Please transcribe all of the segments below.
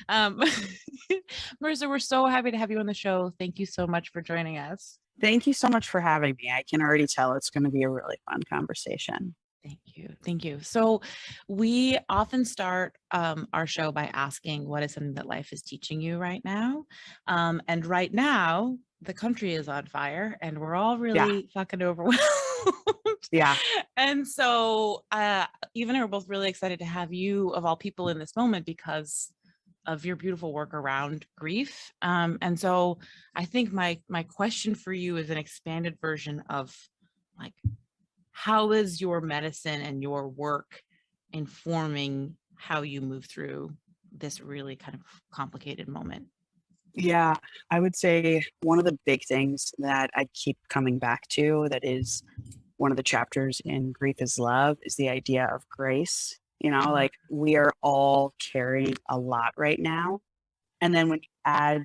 Um, Marisa, we're so happy to have you on the show. Thank you so much for joining us. Thank you so much for having me. I can already tell it's going to be a really fun conversation. Thank you. Thank you. So we often start our show by asking what is something that life is teaching you right now? And right now, the country is on fire and we're all Yeah. really fucking overwhelmed. Yeah. And so Eva and I are both really excited to have you, of all people, in this moment because of your beautiful work around grief. And so I think my question for you is an expanded version of like, how is your medicine and your work informing how you move through this really kind of complicated moment? Yeah. I would say one of the big things that I keep coming back to that is one of the chapters in Grief is Love is the idea of grace. Like we are all carrying a lot right now. And then when you add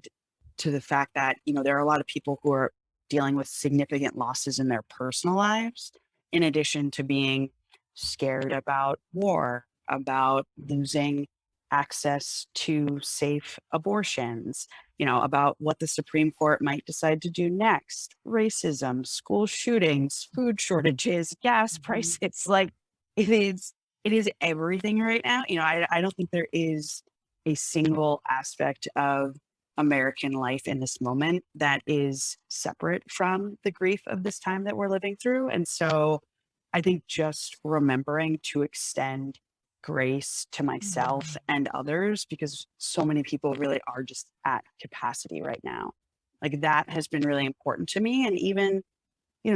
to the fact that, there are a lot of people who are dealing with significant losses in their personal lives, in addition to being scared about war, about losing access to safe abortions, about what the Supreme Court might decide to do next, racism, school shootings, food shortages, gas prices. Like it is everything right now. I don't think there is a single aspect of American life in this moment that is separate from the grief of this time that we're living through. And so I think just remembering to extend grace to myself and others, because so many people really are just at capacity right now. Like that has been really important to me. And even,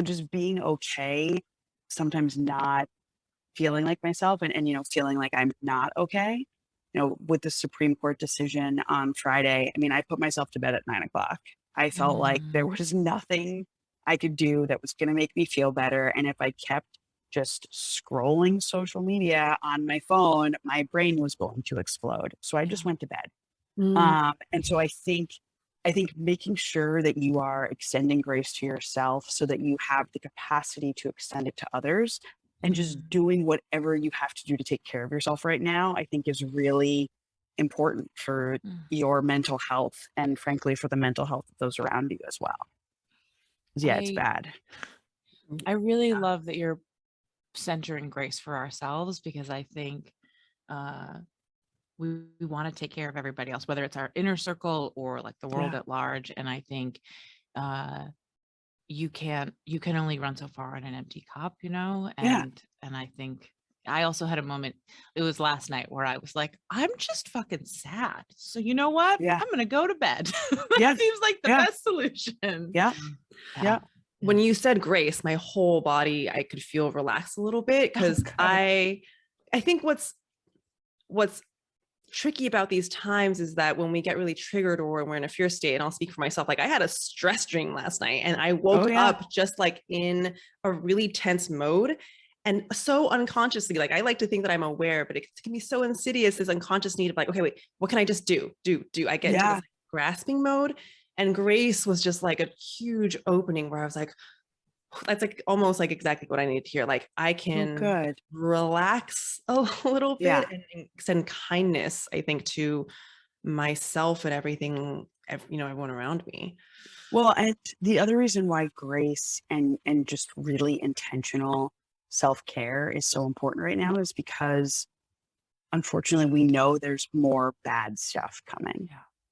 just being okay, sometimes not feeling like myself and feeling like I'm not okay. With the Supreme Court decision on Friday, I mean, I put myself to bed at 9 o'clock. I felt like there was nothing I could do that was going to make me feel better. And if I kept just scrolling social media on my phone, my brain was going to explode. So I just went to bed. Mm. And so I think making sure that you are extending grace to yourself so that you have the capacity to extend it to others and just doing whatever you have to do to take care of yourself right now, I think is really important for your mental health and frankly for the mental health of those around you as well. Yeah, it's bad. I really love that you're centering grace for ourselves because I think we want to take care of everybody else, whether it's our inner circle or like the world at large. And I think you can only run so far on an empty cup, and I think I also had a moment, it was last night, where I was like, I'm just fucking sad. So you know what? I'm gonna go to bed. That seems like the best solution. Yeah. When you said grace, my whole body, I could feel relaxed a little bit because I think what's tricky about these times is that when we get really triggered or when we're in a fear state, and I'll speak for myself, like I had a stress dream last night and I woke up just like in a really tense mode and so unconsciously, like I like to think that I'm aware, but it can be so insidious, this unconscious need of like, okay, wait, what can I just do? I get into this like, grasping mode, and grace was just like a huge opening where I was like, that's like almost like exactly what I need to hear. Like I can relax a little bit and extend kindness, I think, to myself and everything, everyone around me. Well, and the other reason why grace and just really intentional self-care is so important right now is because unfortunately we know there's more bad stuff coming.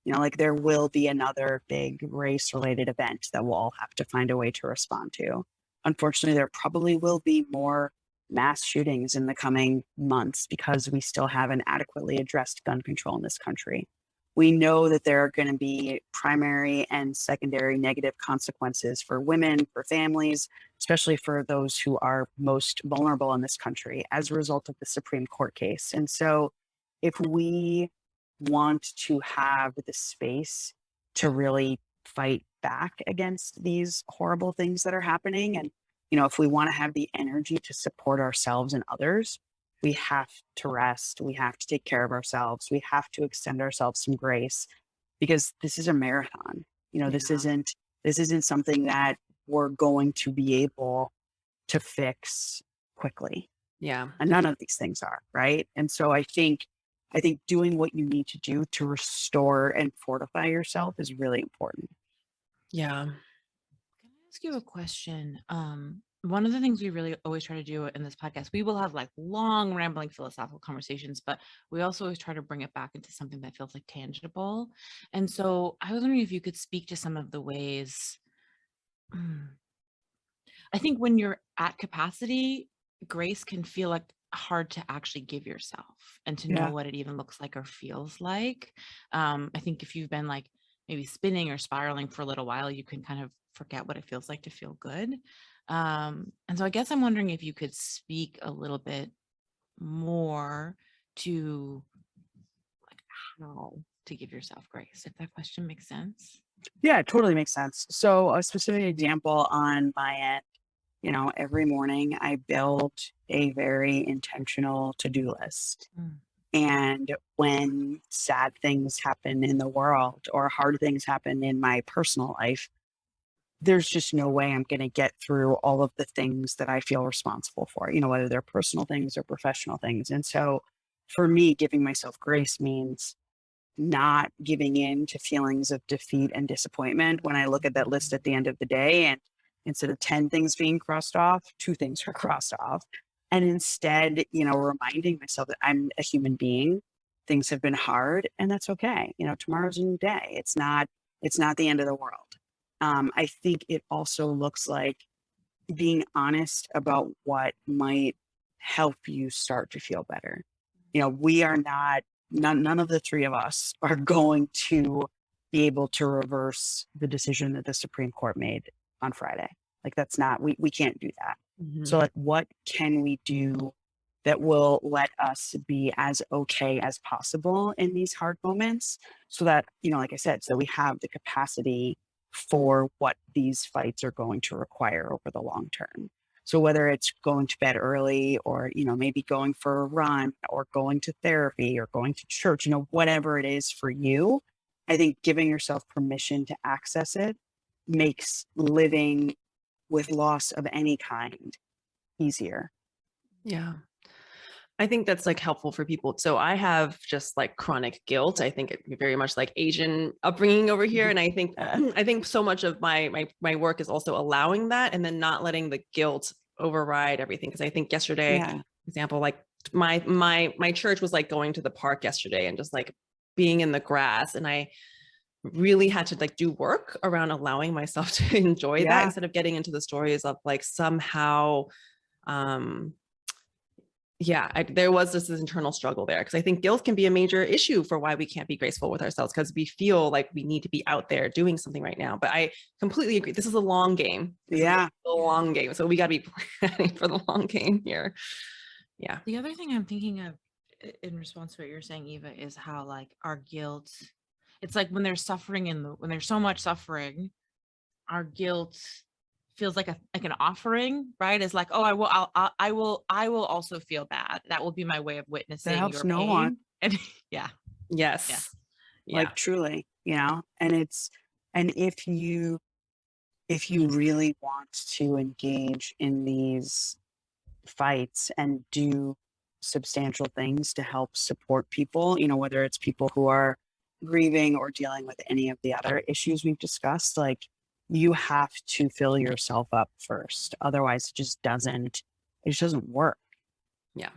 Like there will be another big race related event that we'll all have to find a way to respond to. Unfortunately, there probably will be more mass shootings in the coming months because we still haven't adequately addressed gun control in this country. We know that there are going to be primary and secondary negative consequences for women, for families, especially for those who are most vulnerable in this country as a result of the Supreme Court case. And so if we want to have the space to really fight back against these horrible things that are happening, and if we want to have the energy to support ourselves and others, we have to rest, we have to take care of ourselves, we have to extend ourselves some grace, because this is a marathon. This isn't something that we're going to be able to fix quickly. And none of these things are, right? And so I think I think doing what you need to do to restore and fortify yourself is really important. Yeah. Can I ask you a question? One of the things we really always try to do in this podcast, we will have like long, rambling philosophical conversations, but we also always try to bring it back into something that feels like tangible. And so I was wondering if you could speak to some of the ways. I think when you're at capacity, grace can feel like hard to actually give yourself and to know Yeah. what it even looks like or feels like. I think if you've been like maybe spinning or spiraling for a little while, you can kind of forget what it feels like to feel good. And so I guess I'm wondering if you could speak a little bit more to like how to give yourself grace, if that question makes sense. Yeah, it totally makes sense. So a specific example on my end, every morning I build a very intentional to-do list. Mm. And when sad things happen in the world or hard things happen in my personal life, there's just no way I'm going to get through all of the things that I feel responsible for, whether they're personal things or professional things. And so for me, giving myself grace means not giving in to feelings of defeat and disappointment when I look at that list at the end of the day, and instead of 10 things being crossed off, 2 things are crossed off. And instead, reminding myself that I'm a human being. Things have been hard and that's okay. Tomorrow's a new day. It's not the end of the world. I think it also looks like being honest about what might help you start to feel better. We are not, none of the three of us are going to be able to reverse the decision that the Supreme Court made on Friday. Like that's not, we can't do that. So like, what can we do that will let us be as okay as possible in these hard moments so that, like I said, so we have the capacity for what these fights are going to require over the long term. So whether it's going to bed early or, maybe going for a run or going to therapy or going to church, whatever it is for you, I think giving yourself permission to access it makes living with loss of any kind easier. Yeah. I think that's like helpful for people. So I have just like chronic guilt. I think it very much like Asian upbringing over here. And I think so much of my work is also allowing that and then not letting the guilt override everything. Cause I think yesterday, for example, like my church was like going to the park yesterday and just like being in the grass. And I really had to like do work around allowing myself to enjoy that instead of getting into the stories of like somehow, there was this internal struggle there because I think guilt can be a major issue for why we can't be graceful with ourselves because we feel like we need to be out there doing something right now. But I completely agree. This is a long game. A long game. So we got to be planning for the long game here. Yeah. The other thing I'm thinking of in response to what you're saying, Eva, is how like our guilt, it's like when there's suffering when there's so much suffering, our guilt feels like an offering, right? It's like, oh, I will also feel bad. That will be my way of witnessing that helps your no pain. one. And Yes. Like truly, and if you really want to engage in these fights and do substantial things to help support people, whether it's people who are grieving or dealing with any of the other issues we've discussed, like you have to fill yourself up first. Otherwise it just doesn't work. Yeah.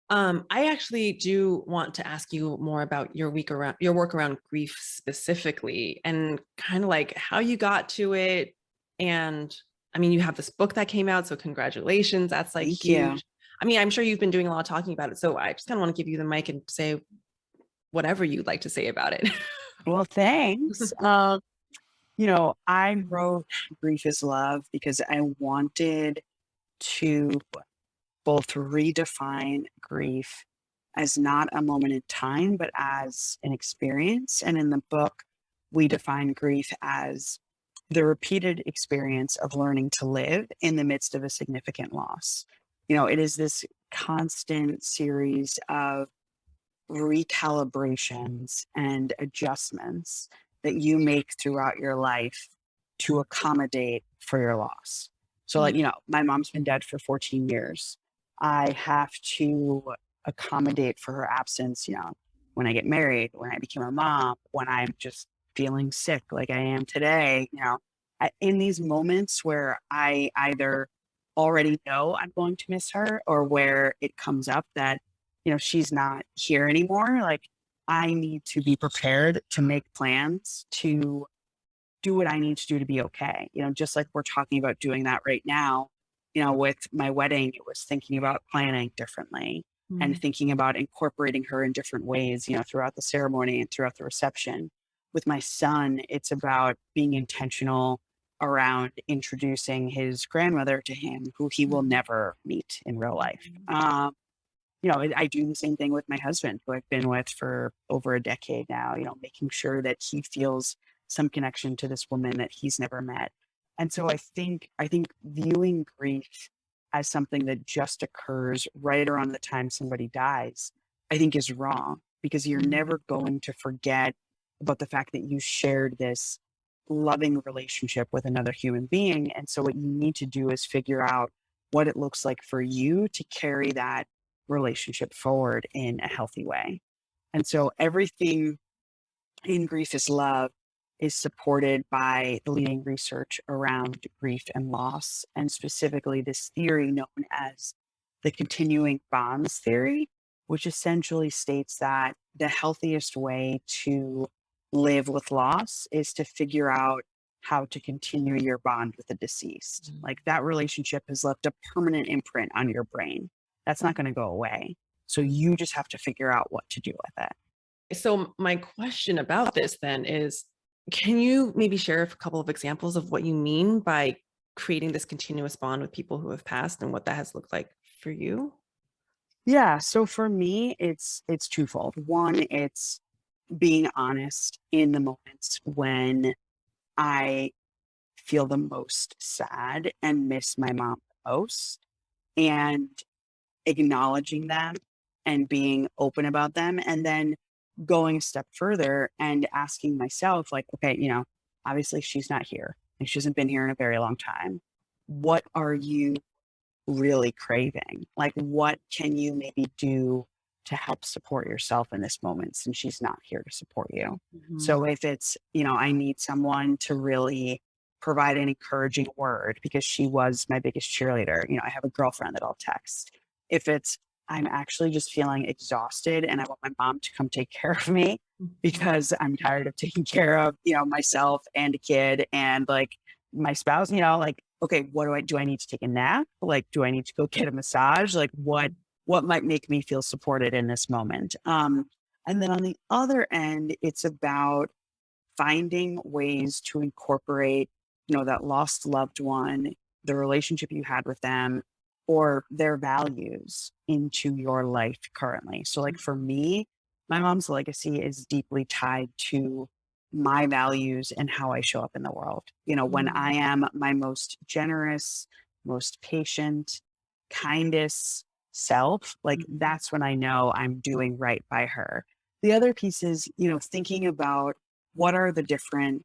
I actually do want to ask you more about your work around grief specifically and kind of like how you got to it. And I mean, you have this book that came out, so congratulations. That's like Thank huge. you. I mean, I'm sure you've been doing a lot of talking about it. So I just kind of want to give you the mic and say whatever you'd like to say about it. Well, thanks. I wrote Grief is Love because I wanted to both redefine grief as not a moment in time, but as an experience. And in the book, we define grief as the repeated experience of learning to live in the midst of a significant loss. It is this constant series of recalibrations and adjustments that you make throughout your life to accommodate for your loss. So like, my mom's been dead for 14 years. I have to accommodate for her absence, when I get married, when I become a mom, when I'm just feeling sick like I am today, in these moments where I either already know I'm going to miss her or where it comes up that, she's not here anymore, like I need to be prepared to make plans to do what I need to do to be okay. Just like we're talking about doing that right now, with my wedding, it was thinking about planning differently and thinking about incorporating her in different ways, throughout the ceremony and throughout the reception. With my son, it's about being intentional around introducing his grandmother to him, who he will never meet in real life. I do the same thing with my husband, who I've been with for over a decade now, making sure that he feels some connection to this woman that he's never met. And so I think viewing grief as something that just occurs right around the time somebody dies, I think is wrong, because you're never going to forget about the fact that you shared this loving relationship with another human being. And so what you need to do is figure out what it looks like for you to carry that relationship forward in a healthy way. And so everything in Grief is Love is supported by the leading research around grief and loss, and specifically this theory known as the continuing bonds theory, which essentially states that the healthiest way to live with loss is to figure out how to continue your bond with the deceased. Like that relationship has left a permanent imprint on your brain. That's not going to go away. So you just have to figure out what to do with it. So my question about this then is, can you maybe share a couple of examples of what you mean by creating this continuous bond with people who have passed and what that has looked like for you? Yeah. So for me, it's twofold. One, it's being honest in the moments when I feel the most sad and miss my mom the most, and acknowledging them and being open about them, and then going a step further and asking myself, like, okay, obviously she's not here and she hasn't been here in a very long time. What are you really craving? Like, what can you maybe do to help support yourself in this moment, since she's not here to support you? So if it's, I need someone to really provide an encouraging word because she was my biggest cheerleader. I have a girlfriend that I'll text. If it's, I'm actually just feeling exhausted and I want my mom to come take care of me because I'm tired of taking care of, myself and a kid and like my spouse, like, okay, do I need to take a nap? Like, do I need to go get a massage? Like what might make me feel supported in this moment? And then on the other end, it's about finding ways to incorporate, that lost loved one, the relationship you had with them, or their values into your life currently. So like for me, my mom's legacy is deeply tied to my values and how I show up in the world. When I am my most generous, most patient, kindest self, like that's when I know I'm doing right by her. The other piece is, thinking about what are the different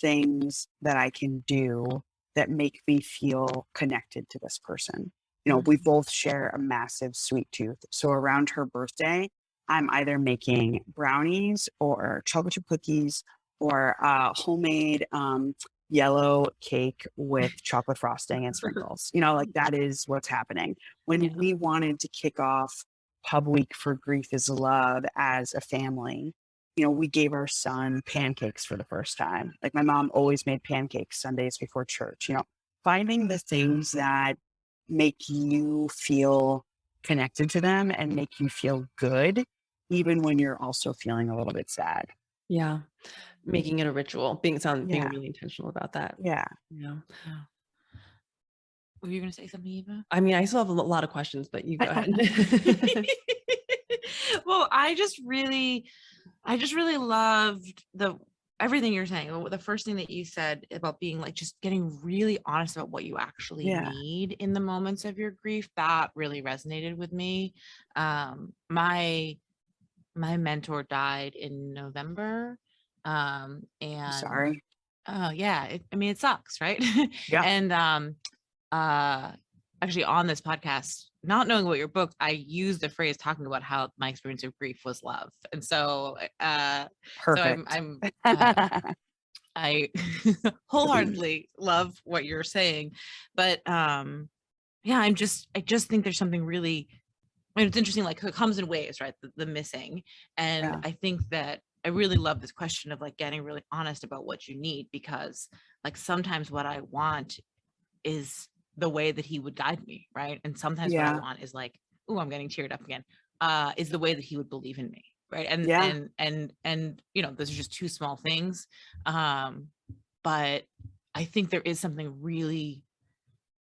things that I can do that make me feel connected to this person. We both share a massive sweet tooth. So around her birthday, I'm either making brownies or chocolate chip cookies or homemade yellow cake with chocolate frosting and sprinkles. Like that is what's happening. When we wanted to kick off Pub Week for Grief is Love as a family, we gave our son pancakes for the first time. Like my mom always made pancakes Sundays before church. Finding the things that make you feel connected to them and make you feel good, even when you're also feeling a little bit sad. Yeah. Making it a ritual, being really intentional about that. Yeah. Yeah. Were you going to say something, Eva? I mean, I still have a lot of questions, but you go ahead. Well, I just really loved everything you're saying. The first thing that you said about being like just getting really honest about what you actually need in the moments of your grief, that really resonated with me. My mentor died in November, and Sorry. oh yeah, it sucks, right? Yeah. And actually on this podcast, not knowing about your book, I used the phrase talking about how my experience of grief was love. And so, Perfect. I wholeheartedly love what you're saying, but yeah, I just think there's something really, and it's interesting, like it comes in waves, right? The missing. And Yeah. I think that I really love this question of like getting really honest about what you need, because like sometimes what I want is the way that he would guide me, right? And sometimes what I want is like, oh, I'm getting teared up again, is the way that he would believe in me, right? And you know, those are just two small things. But I think there is something really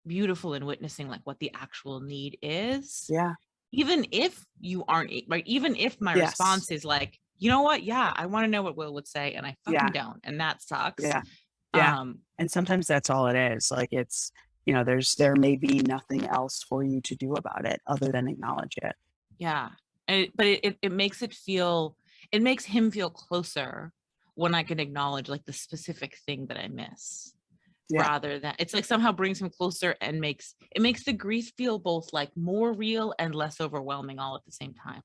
beautiful in witnessing like what the actual need is. Yeah. Even if you aren't, right? Even if my response is like, you know what? Yeah, I want to know what Will would say, and I fucking don't, and that sucks. Yeah. Yeah. And sometimes that's all it is. Like it's, you know, there may be nothing else for you to do about it other than acknowledge it. Yeah. But it makes it makes him feel closer when I can acknowledge like the specific thing that I miss. Yeah. Rather than, it's like somehow brings him closer and makes the grief feel both like more real and less overwhelming all at the same time.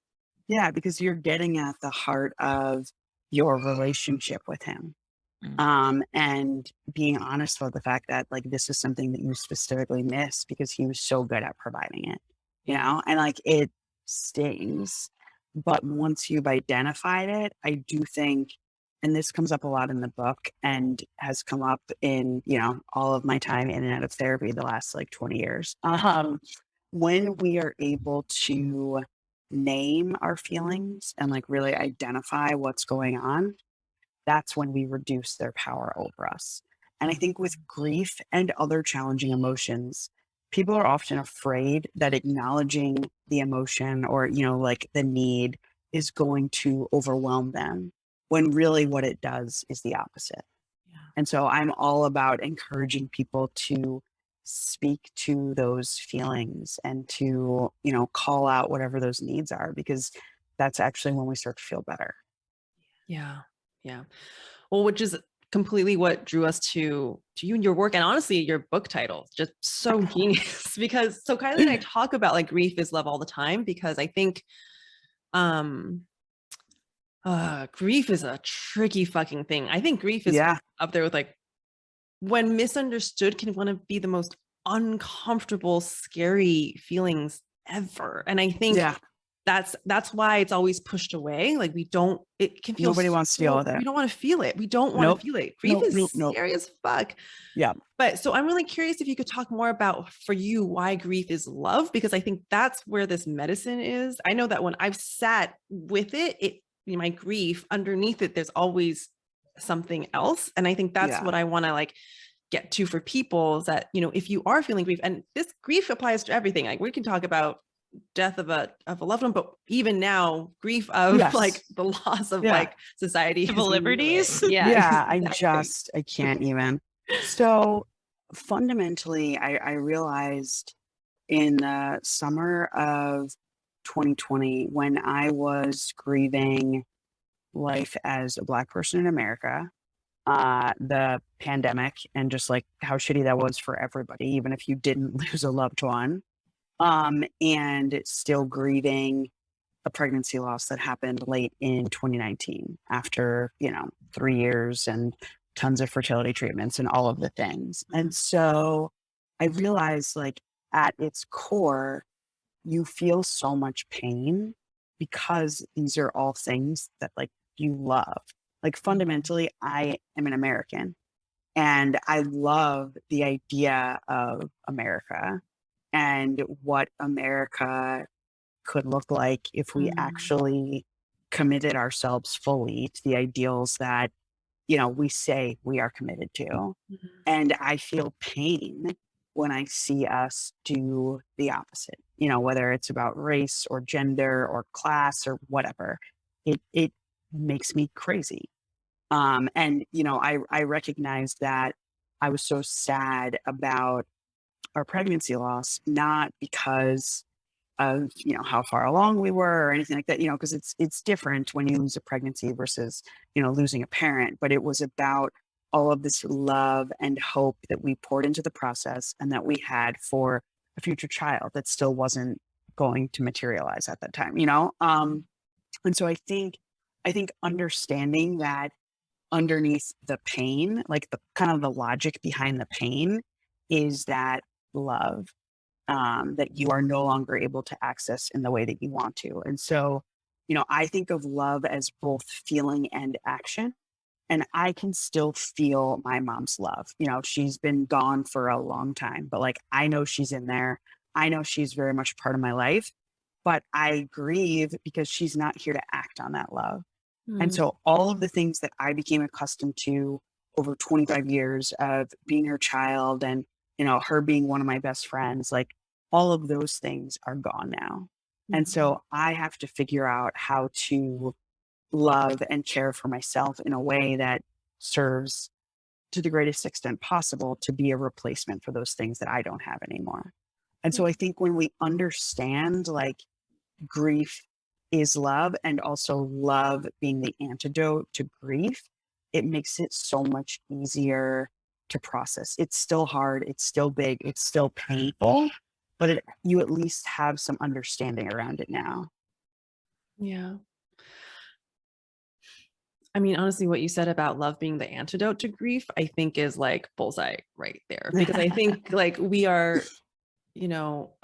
Yeah, because you're getting at the heart of your relationship with him. And being honest about the fact that like this is something that you specifically miss because he was so good at providing it, you know, and like it stings. But once you've identified it, I do think, and this comes up a lot in the book and has come up in, you know, all of my time in and out of therapy the last like 20 years. When we are able to name our feelings and like really identify what's going on, that's when we reduce their power over us. And I think with grief and other challenging emotions, people are often afraid that acknowledging the emotion or, you know, like the need is going to overwhelm them, when really what it does is the opposite. Yeah. And so I'm all about encouraging people to speak to those feelings and to, you know, call out whatever those needs are, because that's actually when we start to feel better. Yeah. Yeah. Well, which is completely what drew us to you and your work, and honestly your book title, just so genius. Because so Kyley and I talk about like grief is love all the time, because I think grief is a tricky fucking thing. I think grief is up there with like, when misunderstood, can want to be the most uncomfortable, scary feelings ever. And I think that's why it's always pushed away. Like it can feel, nobody wants to deal with it. We don't want to feel it. We don't want to feel it. Grief is scary as fuck. Yeah. But so I'm really curious if you could talk more about, for you, why grief is love, because I think that's where this medicine is. I know that when I've sat with it, my grief, underneath it, there's always something else. And I think that's what I want to like get to for people, is that, you know, if you are feeling grief, and this grief applies to everything, like we can talk about death of a loved one, but even now, grief of like the loss of like society, civil liberties. I can't even. So fundamentally, I realized in the summer of 2020, when I was grieving life as a Black person in America, the pandemic, and just like how shitty that was for everybody, even if you didn't lose a loved one, and still grieving a pregnancy loss that happened late in 2019 after, you know, 3 years and tons of fertility treatments and all of the things. And so I realized, like, at its core, you feel so much pain because these are all things that like you love. Like fundamentally, I am an American and I love the idea of America and what America could look like if we actually committed ourselves fully to the ideals that, you know, we say we are committed to. And I feel pain when I see us do the opposite, you know, whether it's about race or gender or class or whatever, it makes me crazy. And, you know, I recognize that I was so sad about our pregnancy loss, not because of, you know, how far along we were or anything like that, you know, because it's different when you lose a pregnancy versus, you know, losing a parent, but it was about all of this love and hope that we poured into the process and that we had for a future child that still wasn't going to materialize at that time, and so I think understanding that underneath the pain, like the kind of the logic behind the pain, is that love, that you are no longer able to access in the way that you want to. And so, I think of love as both feeling and action. And I can still feel my mom's love. She's been gone for a long time, but like I know she's in there. I know she's very much part of my life, but I grieve because she's not here to act on that love. And so all of the things that I became accustomed to over 25 years of being her child and, her being one of my best friends, like all of those things are gone now. And so I have to figure out how to love and care for myself in a way that serves to the greatest extent possible to be a replacement for those things that I don't have anymore. And so I think when we understand like grief is love and also love being the antidote to grief, it makes it so much easier to process. It's still hard, it's still big, it's still painful, but you at least have some understanding around it now. Yeah. I mean, honestly, what you said about love being the antidote to grief, I think is like bullseye right there. Because I think like we are, people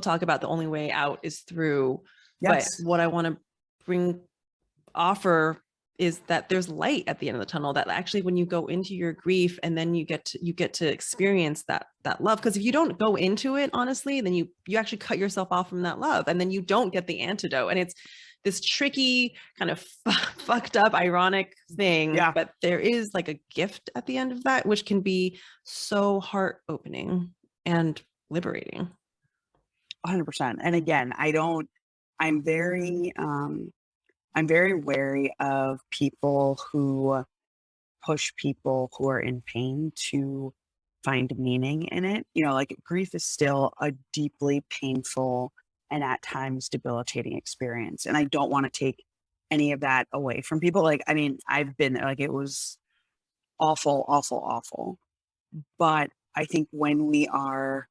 talk about the only way out is through, Yes. but what I want to offer is that there's light at the end of the tunnel, that actually when you go into your grief and then you get to experience that love. Because if you don't go into it, honestly, then you actually cut yourself off from that love and then you don't get the antidote. And it's this tricky kind of fucked up, ironic thing. Yeah. But there is like a gift at the end of that, which can be so heart opening and liberating. 100%. And again, I'm very wary of people who push people who are in pain to find meaning in it. Like grief is still a deeply painful and at times debilitating experience. And I don't want to take any of that away from people. Like, I mean, I've been there, like it was awful, awful, awful. But I think when we are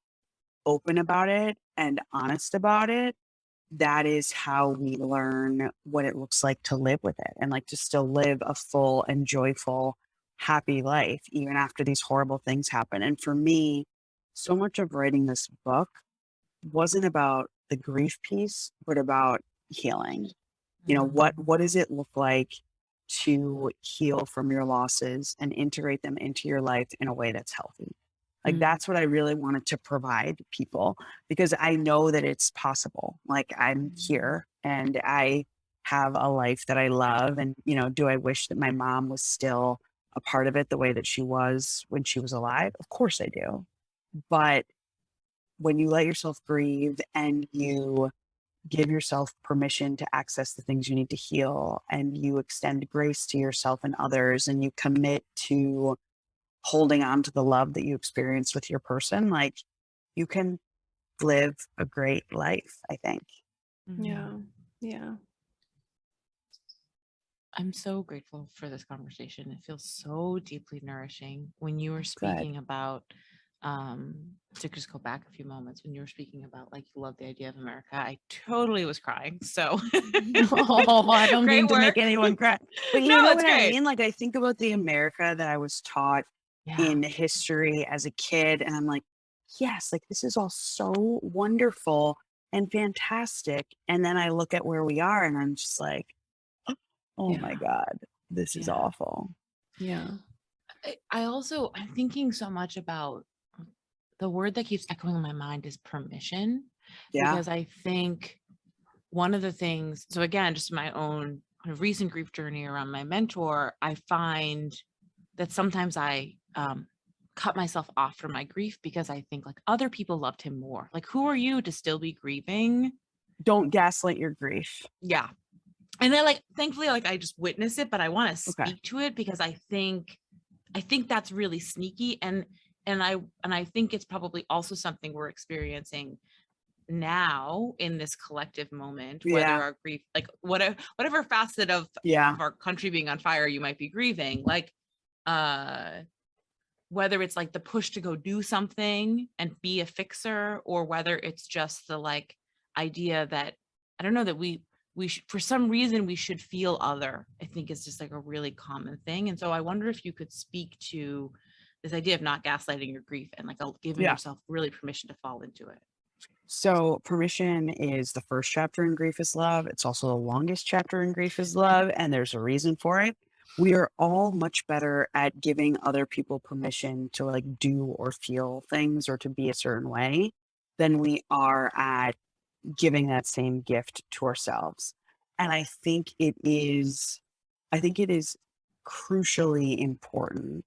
open about it and honest about it, that is how we learn what it looks like to live with it and like to still live a full and joyful, happy life, even after these horrible things happen. And for me, so much of writing this book wasn't about the grief piece, but about healing. What does it look like to heal from your losses and integrate them into your life in a way that's healthy? Like that's what I really wanted to provide people, because I know that it's possible. Like I'm here and I have a life that I love. And, do I wish that my mom was still a part of it the way that she was when she was alive? Of course I do. But when you let yourself grieve and you give yourself permission to access the things you need to heal, and you extend grace to yourself and others, and you commit to holding on to the love that you experienced with your person, like you can live a great life, I think. Yeah. Yeah. I'm so grateful for this conversation. It feels so deeply nourishing. When you were speaking about, to just go back a few moments, when you were speaking about like you love the idea of America, I totally was crying. So I don't mean to make anyone cry, but you know what great. I mean? Like I think about the America that I was taught in history as a kid, and I'm like, yes, like this is all so wonderful and fantastic. And then I look at where we are and I'm just like, oh my God, this is awful. Yeah. I'm thinking so much about the word that keeps echoing in my mind is permission. Yeah. Because I think one of the things, so again, just my own kind of recent grief journey around my mentor, I find that sometimes I cut myself off from my grief because I think like other people loved him more. Like, who are you to still be grieving? Don't gaslight your grief. Yeah. And then like, thankfully, like I just witness it, but I want to speak to it because I think that's really sneaky. And I think it's probably also something we're experiencing now in this collective moment, whether our grief, like whatever facet of our country being on fire you might be grieving, like whether it's like the push to go do something and be a fixer, or whether it's just the like idea that, I don't know, that we should, for some reason we should feel other, I think is just like a really common thing. And so I wonder if you could speak to this idea of not gaslighting your grief and like giving yourself really permission to fall into it. So permission is the first chapter in Grief is Love. It's also the longest chapter in Grief is Love, and there's a reason for it. We are all much better at giving other people permission to like do or feel things or to be a certain way than we are at giving that same gift to ourselves. And I think it is crucially important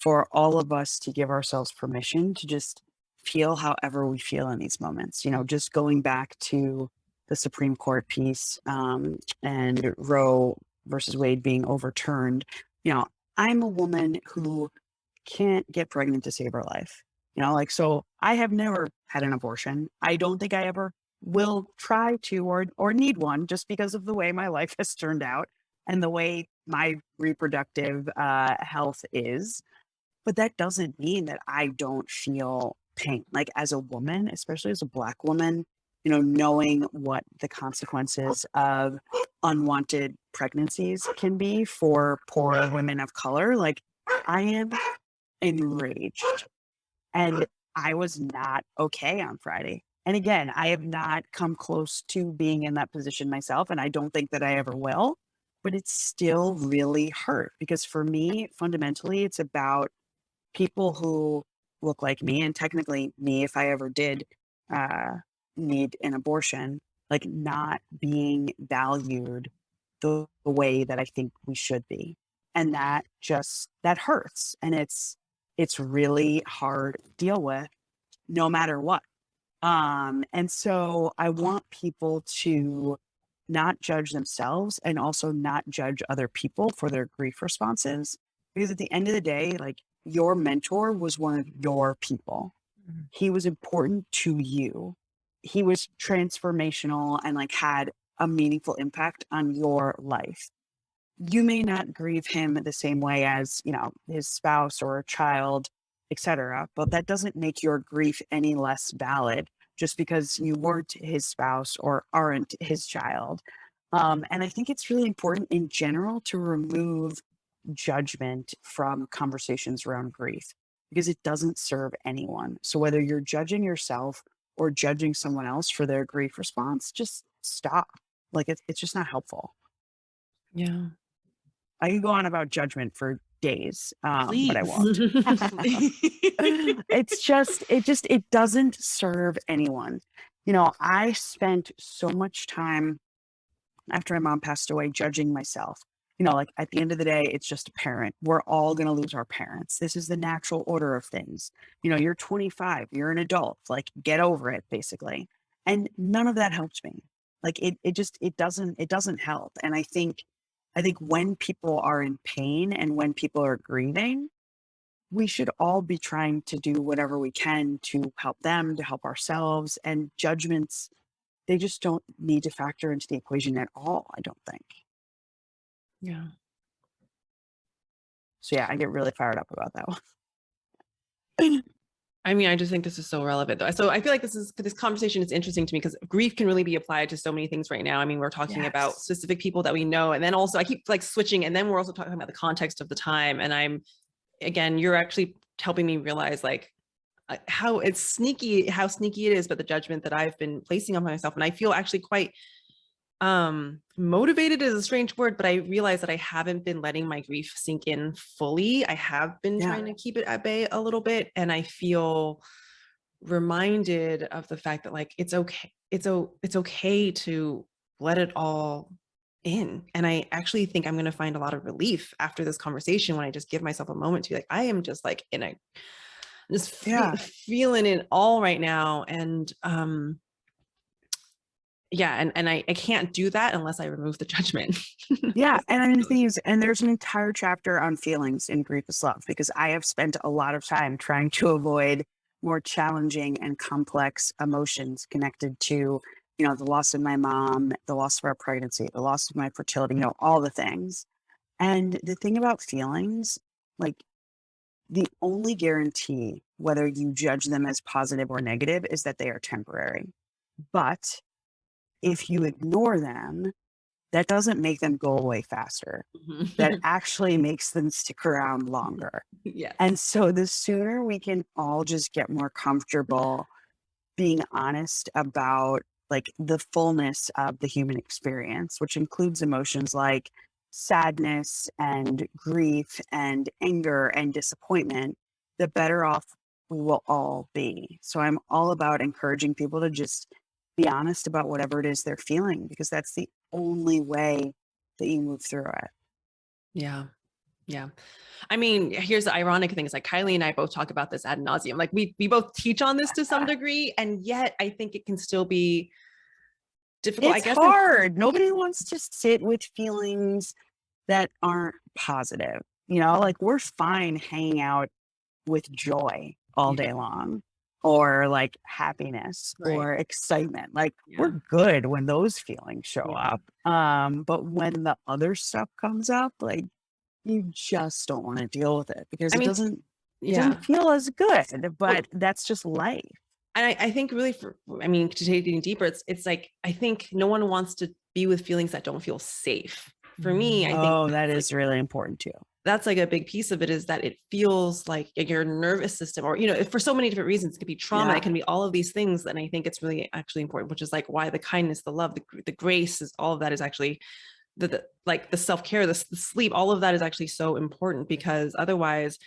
for all of us to give ourselves permission to just feel however we feel in these moments. You know, just going back to the Supreme Court piece and Roe versus Wade being overturned, you know, I'm a woman who can't get pregnant to save her life. You know, like, so I have never had an abortion. I don't think I ever will try to or need one, just because of the way my life has turned out and the way my reproductive health is. But that doesn't mean that I don't feel pain. Like, as a woman, especially as a Black woman, you know, knowing what the consequences of unwanted pregnancies can be for poor women of color, like, I am enraged. And I was not okay on Friday. And again, I have not come close to being in that position myself, and I don't think that I ever will, but it's still really hurt because for me, fundamentally, it's about people who look like me, and technically me, if I ever did need an abortion, like not being valued the way that I think we should be. And that hurts. And it's really hard to deal with no matter what. And so I want people to not judge themselves and also not judge other people for their grief responses. Because at the end of the day, like, your mentor was one of your people. He was important to you. He was transformational and like had a meaningful impact on your life. You may not grieve him the same way as, you know, his spouse or a child, etc. But that doesn't make your grief any less valid just because you weren't his spouse or aren't his child. And I think it's really important in general to remove judgment from conversations around grief because it doesn't serve anyone. So whether you're judging yourself or judging someone else for their grief response, just stop. Like, it's just not helpful. Yeah. I can go on about judgment for days, but I won't. It doesn't serve anyone. You know, I spent so much time after my mom passed away judging myself. You know, like, at the end of the day, it's just a parent. We're all going to lose our parents. This is the natural order of things. You know, you're 25, you're an adult, like, get over it, basically. And none of that helped me. Like, it doesn't help. And I think when people are in pain and when people are grieving, we should all be trying to do whatever we can to help them, to help ourselves. And judgments, they just don't need to factor into the equation at all, I don't think. Yeah. So yeah, I get really fired up about that one. I mean, I just think this is so relevant though. So I feel like this conversation is interesting to me because grief can really be applied to so many things right now. I mean, we're talking about specific people that we know, and then also I keep like switching, and then we're also talking about the context of the time. And you're actually helping me realize like how sneaky it is, but the judgment that I've been placing on myself. And I feel actually quite motivated is a strange word, but I realize that I haven't been letting my grief sink in fully. I have been trying to keep it at bay a little bit. And I feel reminded of the fact that like, it's okay. It's okay to let it all in. And I actually think I'm going to find a lot of relief after this conversation when I just give myself a moment to be like, I am just like feeling it all right now. And, and I can't do that unless I remove the judgment. Yeah. And I mean, the thing is, and there's an entire chapter on feelings in Grief is Love, because I have spent a lot of time trying to avoid more challenging and complex emotions connected to, you know, the loss of my mom, the loss of our pregnancy, the loss of my fertility, you know, all the things. And the thing about feelings, like, the only guarantee, whether you judge them as positive or negative, is that they are temporary. But if you ignore them, that doesn't make them go away faster. That actually makes them stick around longer. Yes. And so the sooner we can all just get more comfortable being honest about like the fullness of the human experience, which includes emotions like sadness and grief and anger and disappointment, the better off we will all be. So I'm all about encouraging people to just be honest about whatever it is they're feeling, because that's the only way that you move through it. Yeah. Yeah. I mean, here's the ironic thing is like Kyley and I both talk about this ad nauseum. Like we both teach on this to some degree, and yet I think it can still be difficult. It's I guess hard. Nobody wants to sit with feelings that aren't positive. You know, like we're fine hanging out with joy all day long, or like happiness or excitement. Like we're good when those feelings show up. But when the other stuff comes up, like you just don't want to deal with it because it doesn't feel as good, but that's just life. And I think really to take it deeper, it's like, I think no one wants to be with feelings that don't feel safe. For me, I think that is really important too. That's like a big piece of it, is that it feels like your nervous system, or, you know, for so many different reasons, it could be trauma, it can be all of these things. And I think it's really actually important, which is like why the kindness, the love, the grace is all of that is actually like the self-care, the sleep, all of that is actually so important, because otherwise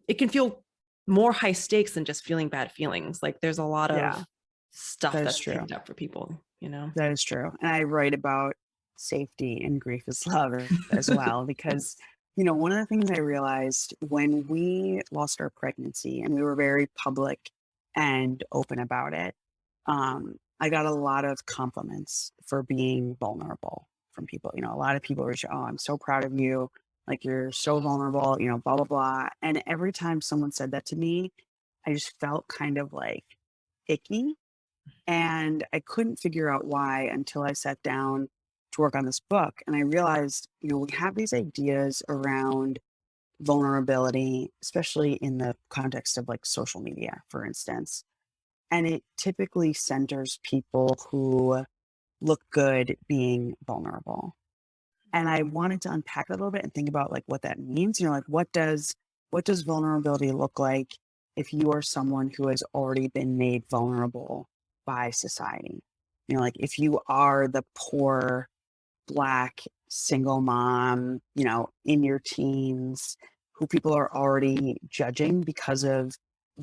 it can feel more high stakes than just feeling bad feelings. Like there's a lot of stuff that's picked up for people, you know? That is true. And I write about safety and grief is love as well, because, you know, one of the things I realized when we lost our pregnancy and we were very public and open about it, I got a lot of compliments for being vulnerable from people. You know, a lot of people were, oh, I'm so proud of you. Like you're so vulnerable, you know, blah, blah, blah. And every time someone said that to me, I just felt kind of like icky. And I couldn't figure out why until I sat down to work on this book. And I realized, you know, we have these ideas around vulnerability, especially in the context of like social media, for instance. And it typically centers people who look good being vulnerable. And I wanted to unpack it a little bit and think about like what that means. You know, like what does vulnerability look like if you are someone who has already been made vulnerable by society? You know, like if you are the poor Black single mom, you know, in your teens, who people are already judging because of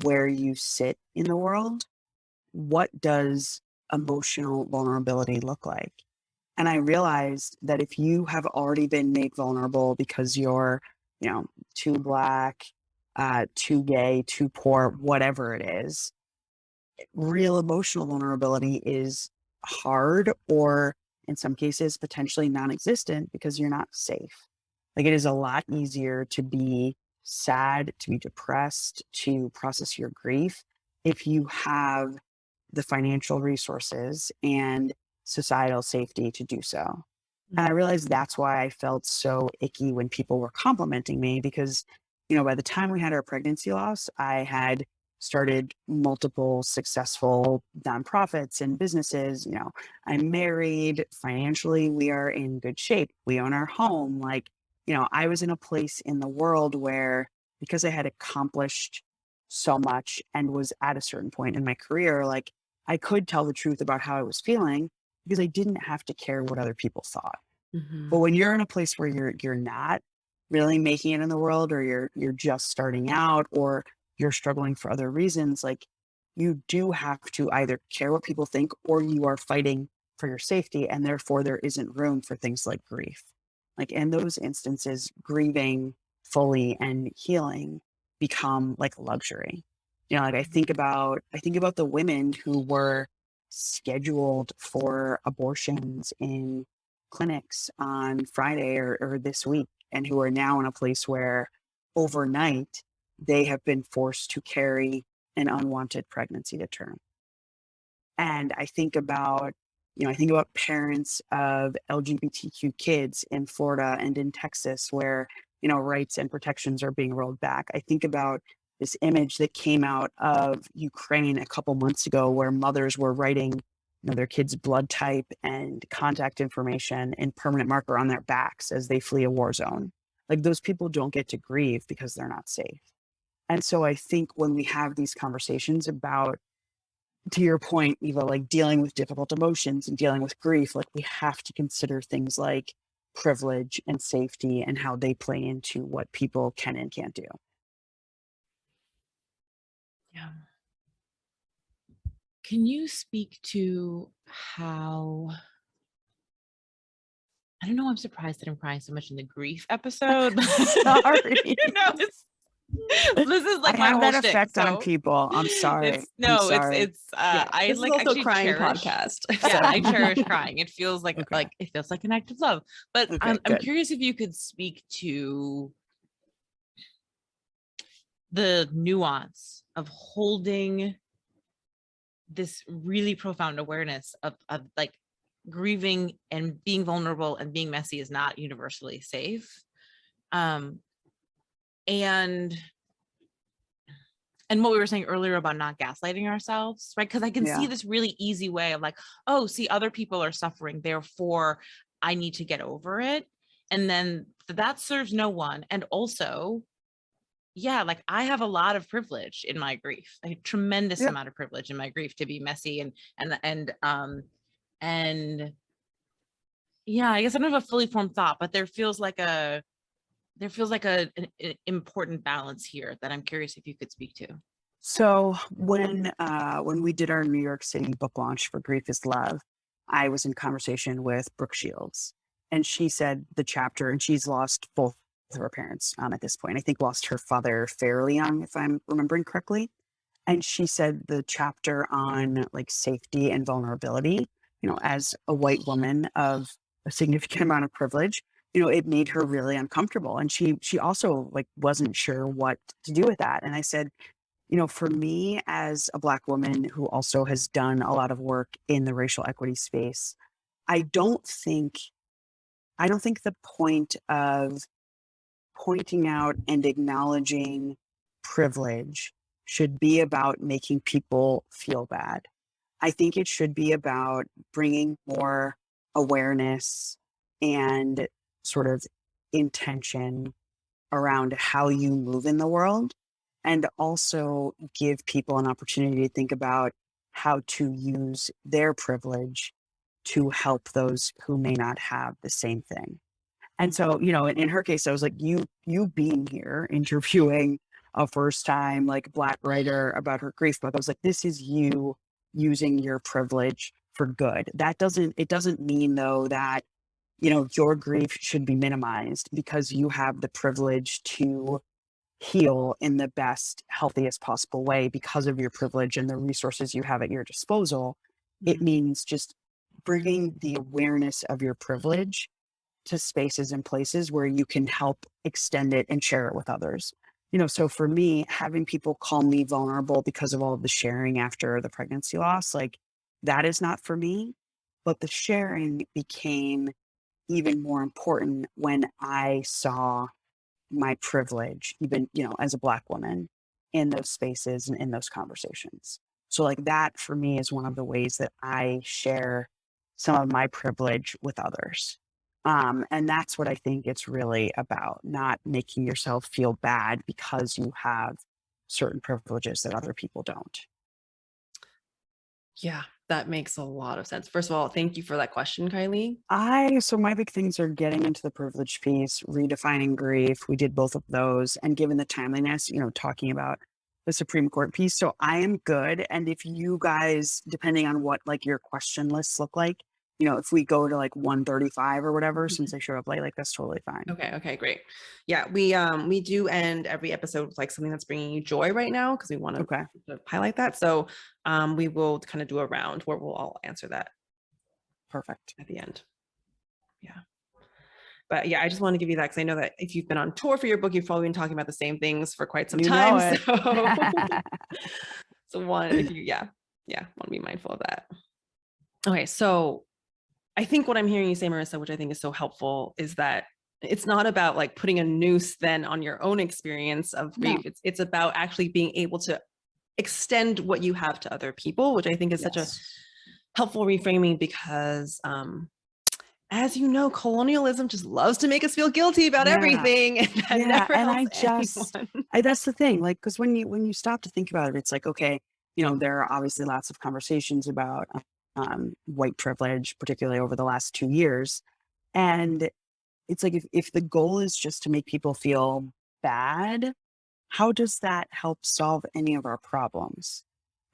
where you sit in the world, what does emotional vulnerability look like? And I realized that if you have already been made vulnerable because you're, you know, too Black, too gay, too poor, whatever it is, real emotional vulnerability is hard, or in some cases, potentially non-existent, because you're not safe. Like it is a lot easier to be sad, to be depressed, to process your grief if you have the financial resources and societal safety to do so. And I realized that's why I felt so icky when people were complimenting me, because, you know, by the time we had our pregnancy loss, I had started multiple successful nonprofits and businesses. You know, I'm married, financially, we are in good shape. We own our home. Like, you know, I was in a place in the world where, because I had accomplished so much and was at a certain point in my career, like I could tell the truth about how I was feeling because I didn't have to care what other people thought. But when you're in a place where you're not really making it in the world, or you're just starting out, or you're struggling for other reasons, like you do have to either care what people think, or you are fighting for your safety, and therefore there isn't room for things like grief. Like in those instances, grieving fully and healing become like luxury. You know, like I think about the women who were scheduled for abortions in clinics on Friday or this week, and who are now in a place where overnight they have been forced to carry an unwanted pregnancy to term. And I think about, you know, I think about parents of LGBTQ kids in Florida and in Texas, where rights and protections are being rolled back. I think about this image that came out of Ukraine a couple months ago where mothers were writing their kids' blood type and contact information in permanent marker on their backs as they flee a war zone. Like, those people don't get to grieve because they're not safe. And so I think when we have these conversations about, to your point, Eva, like dealing with difficult emotions and dealing with grief, like we have to consider things like privilege and safety and how they play into what people can and can't do. Yeah. Can you speak to how, I don't know, I'm surprised that I'm crying so much in the grief episode. Sorry. This is like I my have whole that shtick, effect on so people. I'm sorry. I this like is also actually crying cherish, podcast. yeah, I cherish crying. It feels like Okay. it feels like an act of love. But Okay, I'm good. curious if you could speak to the nuance of holding this really profound awareness of like grieving and being vulnerable and being messy is not universally safe. And what we were saying earlier about not gaslighting ourselves, right? Because I can see this really easy way of like, oh, see, other people are suffering, therefore I need to get over it. And then that serves no one. And also, yeah, like I have a lot of privilege in my grief, a tremendous amount of privilege in my grief to be messy and yeah, I guess I don't have a fully formed thought, but there feels like an important balance here that I'm curious if you could speak to. So when we did our New York City book launch for Grief is Love, I was in conversation with Brooke Shields, and she said the chapter, and she's lost both of her parents at this point. I think lost her father fairly young, if I'm remembering correctly. And she said the chapter on like safety and vulnerability, as a white woman of a significant amount of privilege, it made her really uncomfortable. And she also like wasn't sure what to do with that. And I said, for me as a Black woman who also has done a lot of work in the racial equity space, I don't think the point of pointing out and acknowledging privilege should be about making people feel bad. I think it should be about bringing more awareness and sort of intention around how you move in the world, and also give people an opportunity to think about how to use their privilege to help those who may not have the same thing. And so, in her case, I was like, you being here interviewing a first time like Black writer about her grief book, I was like, this is you using your privilege for good. It doesn't mean though that, your grief should be minimized because you have the privilege to heal in the best, healthiest possible way because of your privilege and the resources you have at your disposal. It means just bringing the awareness of your privilege to spaces and places where you can help extend it and share it with others. So for me, having people call me vulnerable because of all of the sharing after the pregnancy loss, like that is not for me. But the sharing became even more important when I saw my privilege, even, as a Black woman in those spaces and in those conversations. So like that for me is one of the ways that I share some of my privilege with others. And that's what I think it's really about, not making yourself feel bad because you have certain privileges that other people don't. Yeah, that makes a lot of sense. First of all, thank you for that question, Kyley. So my big things are getting into the privilege piece, redefining grief. We did both of those. And given the timeliness, talking about the Supreme Court piece. So I am good. And if you guys, depending on what like your question lists look like, if we go to like 135 or whatever, since I showed up late, like that's totally fine. Okay, great. Yeah, we do end every episode with like something that's bringing you joy right now because we want to highlight that. So we will kind of do a round where we'll all answer that. Perfect. At the end. Yeah. But yeah, I just want to give you that because I know that if you've been on tour for your book, you've probably been talking about the same things for quite some time. So want to be mindful of that. Okay, so I think what I'm hearing you say, Marisa, which I think is so helpful, is that it's not about like putting a noose then on your own experience of grief. No. It's about actually being able to extend what you have to other people, which I think is such a helpful reframing, because as you know, colonialism just loves to make us feel guilty about everything. And that never helps anyone. That's the thing. Like, because when you stop to think about it, it's like, okay, you know, there are obviously lots of conversations about white privilege, particularly over the last 2 years. And it's like, if the goal is just to make people feel bad, how does that help solve any of our problems?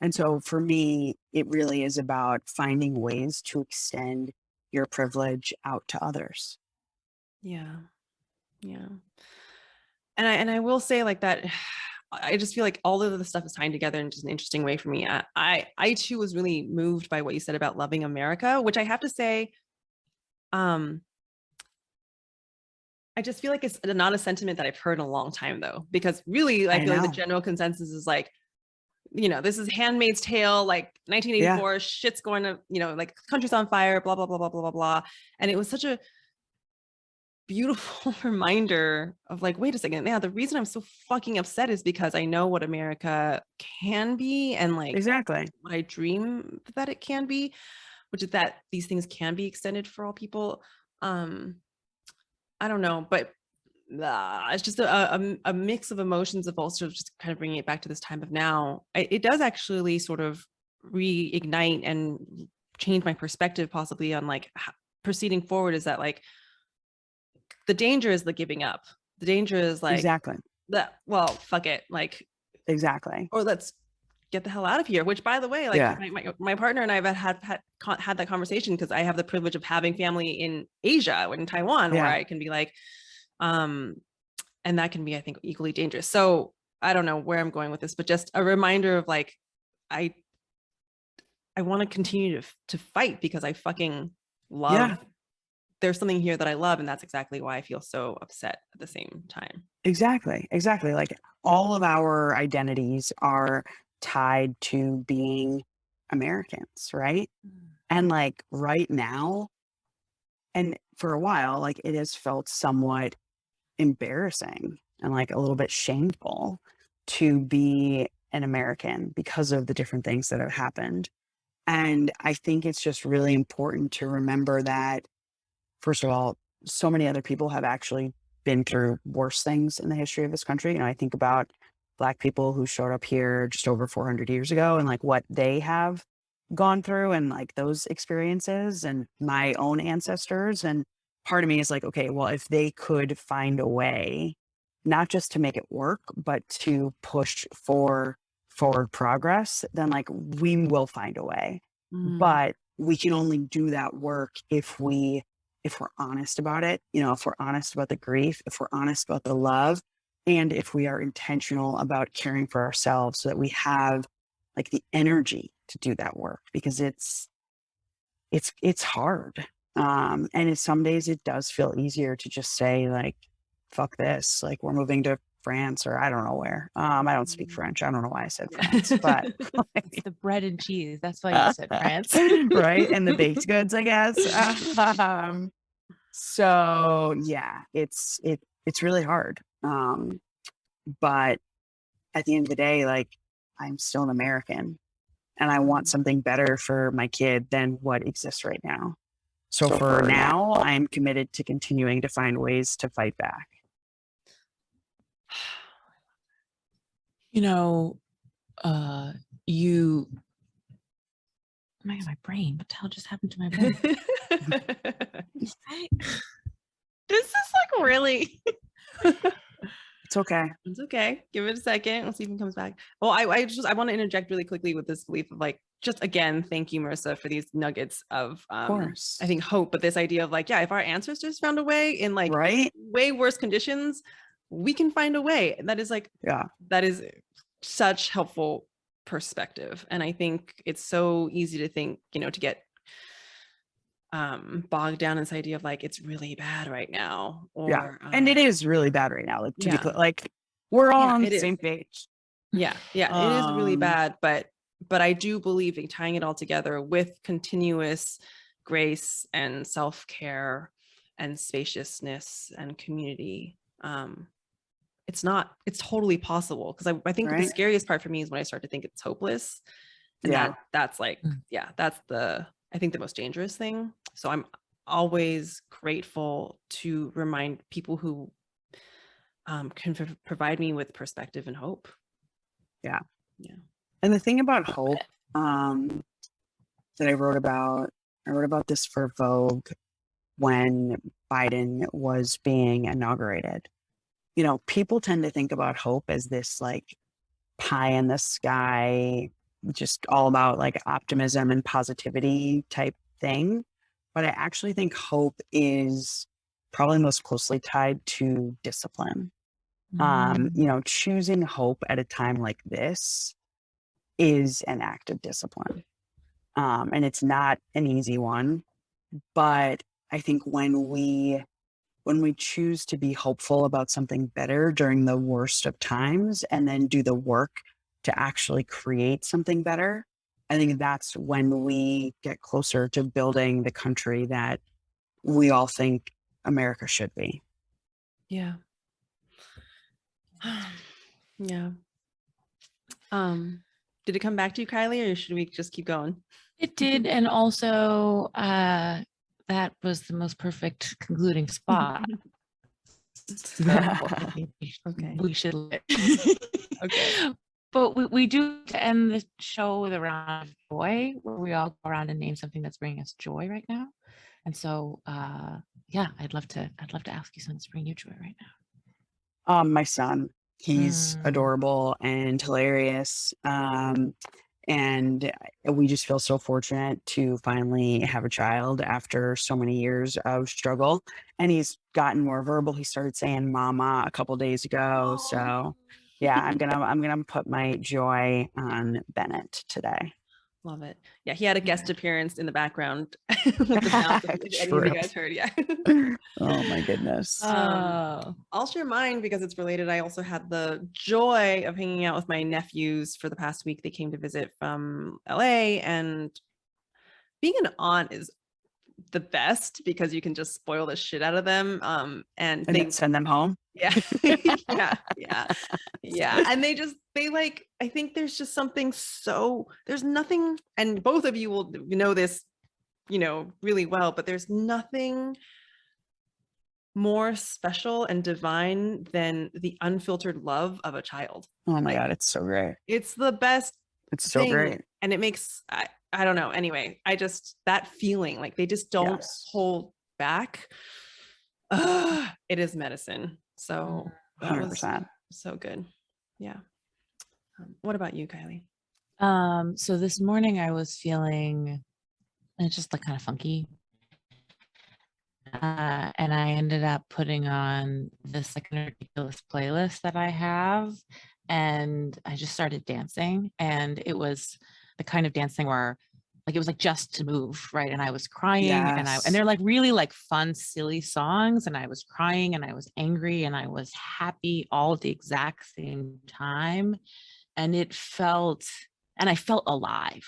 And so for me, it really is about finding ways to extend your privilege out to others. Yeah. And I will say like that, I just feel like all of the stuff is tying together in just an interesting way for me. I too was really moved by what you said about loving America, which I have to say, I just feel like it's not a sentiment that I've heard in a long time though, because really I feel like the general consensus is like, you know, this is Handmaid's Tale, like 1984, shit's going to, you know, like country's on fire, blah, blah, blah, blah, blah, blah, blah. And it was such a beautiful reminder of like, wait a second, yeah, the reason I'm so fucking upset is because I know what America can be, and like what I dream that it can be, which is that these things can be extended for all people. I don't know, but it's just a mix of emotions of also just kind of bringing it back to this time of now. It does actually sort of reignite and change my perspective possibly on like proceeding forward, is that like the danger is the giving up. The danger is like that, well, fuck it, like or let's get the hell out of here. Which, by the way, like my partner and I have had that conversation, because I have the privilege of having family in Asia, in Taiwan, where I can be like, and that can be, I think, equally dangerous. So I don't know where I'm going with this, but just a reminder of like, I want to continue to fight, because I fucking love. There's something here that I love, and that's exactly why I feel so upset at the same time. Exactly. Like all of our identities are tied to being Americans, right? And like right now, and for a while, like it has felt somewhat embarrassing and like a little bit shameful to be an American because of the different things that have happened. And I think it's just really important to remember that, first of all, so many other people have actually been through worse things in the history of this country. You know, I think about Black people who showed up here just over 400 years ago, and like what they have gone through, and like those experiences, and my own ancestors. And part of me is like, okay, well, if they could find a way, not just to make it work, but to push for forward progress, then like we will find a way. But we can only do that work if we're honest about it, you know, if we're honest about the grief, if we're honest about the love, and if we are intentional about caring for ourselves, so that we have like the energy to do that work, because it's hard. And some days it does feel easier to just say like, fuck this, like we're moving to France, or I don't know where. I don't speak French. I don't know why I said France, but it's the bread and cheese. That's why you said France. Right? And the baked goods, I guess. So yeah, it's really hard. But at the end of the day, like I'm still an American, and I want something better for my kid than what exists right now. So for now, I'm committed to continuing to find ways to fight back. You know, oh my God, my brain, what the hell just happened to my brain? This is like really. It's okay. It's okay. Give it a second. We'll see if he comes back. Well, I want to interject really quickly with this belief of like, just again, thank you, Marisa, for these nuggets of course. I think hope, but this idea of like, yeah, if our ancestors found a way in like way worse conditions, we can find a way. And that is like, that is such helpful perspective. And I think it's so easy to think, you know, to get bogged down in this idea of like, it's really bad right now, or and it is really bad right now, like to be clear, like we're all on the same page. It is really bad, but I do believe in tying it all together with continuous grace and self-care and spaciousness and community. It's totally possible, because I think the scariest part for me is when I start to think it's hopeless. And that's like, that's I think the most dangerous thing. So I'm always grateful to remind people who can provide me with perspective and hope. Yeah. And the thing about hope that I wrote about this for Vogue when Biden was being inaugurated. You know, people tend to think about hope as this like pie in the sky, just all about like optimism and positivity type thing. But I actually think hope is probably most closely tied to discipline. You know, choosing hope at a time like this is an act of discipline. And it's not an easy one, but I think when we choose to be hopeful about something better during the worst of times and then do the work to actually create something better, I think that's when we get closer to building the country that we all think America should be. Yeah. Yeah. Did it come back to you, Kyley, or should we just keep going? It did. And also, that was the most perfect concluding spot. Okay. We should. Okay. But we do end the show with a round of joy, where we all go around and name something that's bringing us joy right now. And so, I'd love to ask you something that's bringing you joy right now. My son, he's adorable and hilarious. And we just feel so fortunate to finally have a child after so many years of struggle. And he's gotten more verbal. He started saying mama a couple days ago. So yeah, I'm gonna put my joy on Bennett today. Love it. Yeah, he had a guest appearance in the background with the sound. If any of you guys heard, Oh my goodness. I'll share mine because it's related. I also had the joy of hanging out with my nephews for the past week. They came to visit from LA, and being an aunt is the best because you can just spoil the shit out of them. And they send them home. Yeah. And they like, I think there's just something, there's nothing, and both of you will know this, really well, but there's nothing more special and divine than the unfiltered love of a child. Oh my God, it's so great. It's the best. It's so great. And it makes, I don't know. Anyway, that feeling, like they just don't hold back. It is medicine. So 100%. So good. Yeah. What about you, Kyley? So this morning I was feeling, it's just like kind of funky. And I ended up putting on this like ridiculous playlist that I have, and I just started dancing, and it was the kind of dancing where like it was like just to move, right? And I was crying, and they're like really like fun, silly songs, and I was crying, and I was angry, and I was happy all at the exact same time. And I felt alive.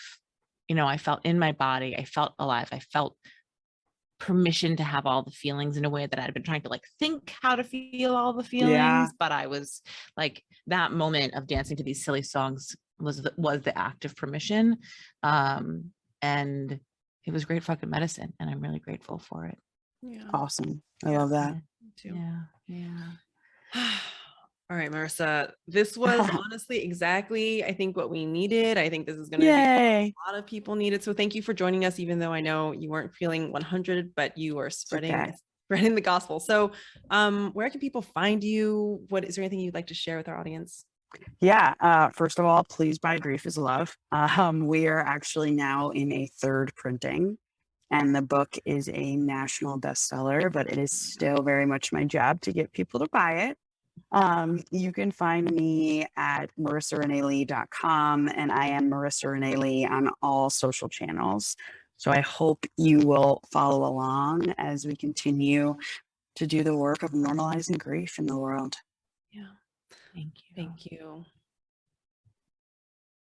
I felt in my body. I felt alive. I felt permission to have all the feelings in a way that I'd been trying to like think how to feel all the feelings. But I was like, that moment of dancing to these silly songs was the act of permission. And it was great fucking medicine, and I'm really grateful for it. Yeah. Awesome. I love that. Too. Yeah. All right, Marisa, this was honestly exactly, I think, what we needed. I think this is going to be a lot of people needed. So thank you for joining us, even though I know you weren't feeling 100, but you are spreading the gospel. So where can people find you? Is there anything you'd like to share with our audience? Yeah. First of all, please buy Grief is Love. We are actually now in a third printing, and the book is a national bestseller, but it is still very much my job to get people to buy it. You can find me at marisareneelee.com, and I am Marisa Renee Lee on all social channels. So I hope you will follow along as we continue to do the work of normalizing grief in the world. Yeah. Thank you. Thank you.